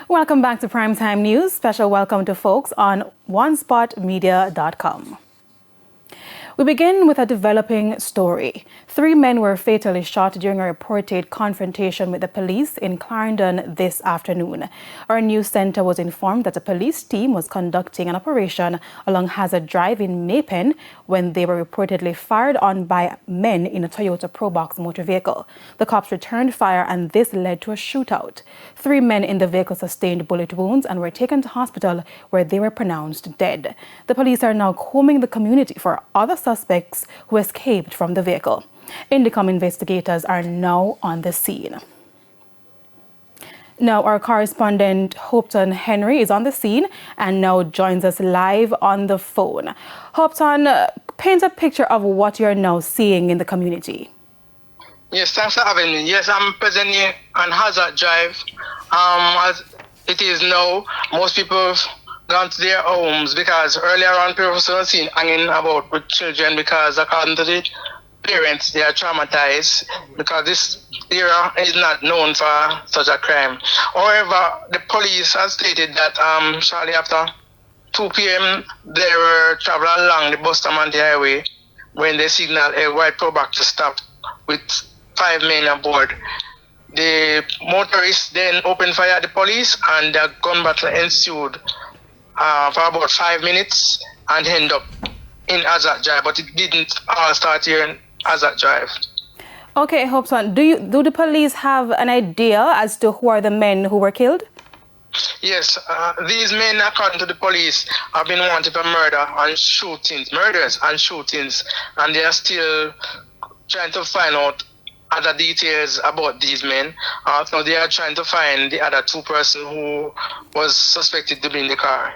Welcome back to Primetime News. Special welcome to folks on onespotmedia.com. We begin with a developing story. 3 men were fatally shot during a reported confrontation with the police in Clarendon this afternoon. Our news center was informed that a police team was conducting an operation along Hazard Drive in Maypen when they were reportedly fired on by men in a Toyota Probox motor vehicle. The cops returned fire and this led to a shootout. 3 men in the vehicle sustained bullet wounds and were taken to hospital where they were pronounced dead. The police are now combing the community for other suspects who escaped from the vehicle. Indicom investigators are now on the scene. Now, our correspondent Hopeton Henry is on the scene and now joins us live on the phone. Hopeton, paint a picture of what you're now seeing in the community. Yes, thanks for having me. Yes, I'm present here on Hazard Drive. As it is now, most people have gone to their homes because earlier on people were seen hanging about with children because according to the parents, they are traumatized because this area is not known for such a crime. However, the police has stated that shortly after 2 p.m. they were traveling along the Bustamante Highway when they signaled a white Probox to stop with 5 men aboard. The motorists then opened fire at the police and the gun battle ensued for about 5 minutes and ended up in Hazard Drive, but it didn't all start here in Hazard Drive. Okay, Hopeton, do the police have an idea as to who are the men who were killed? Yes, these men, according to the police, have been wanted for murders and shootings, and they are still trying to find out other details about these men. So they are trying to find the other 2 persons who was suspected to be in the car.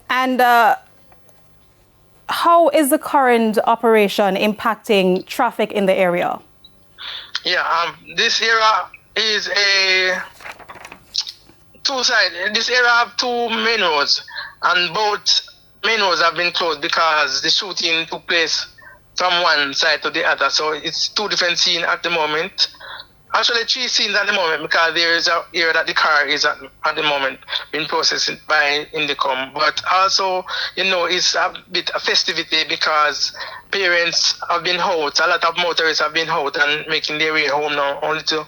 And how is the current operation impacting traffic in the area? Yeah, this area is a two-side. This area have 2 main roads, and both main roads have been closed because the shooting took place from one side to the other. So it's 2 different scenes at the moment. Actually 3 scenes at the moment because there is an area that the car is at the moment being processed by Indicom. But also, it's a bit of festivity because parents have been out. A lot of motorists have been out and making their way home now, only to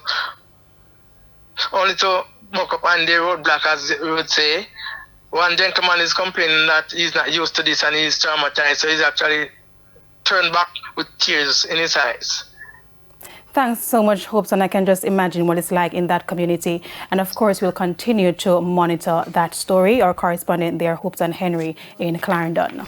walk up on the roadblock, as we would say. One gentleman is complaining that he's not used to this and he's traumatized, so he's actually turned back with tears in his eyes. Thanks so much, Hopeton. I can just imagine what it's like in that community. And of course, we'll continue to monitor that story. Our correspondent there, Hopeton Henry in Clarendon.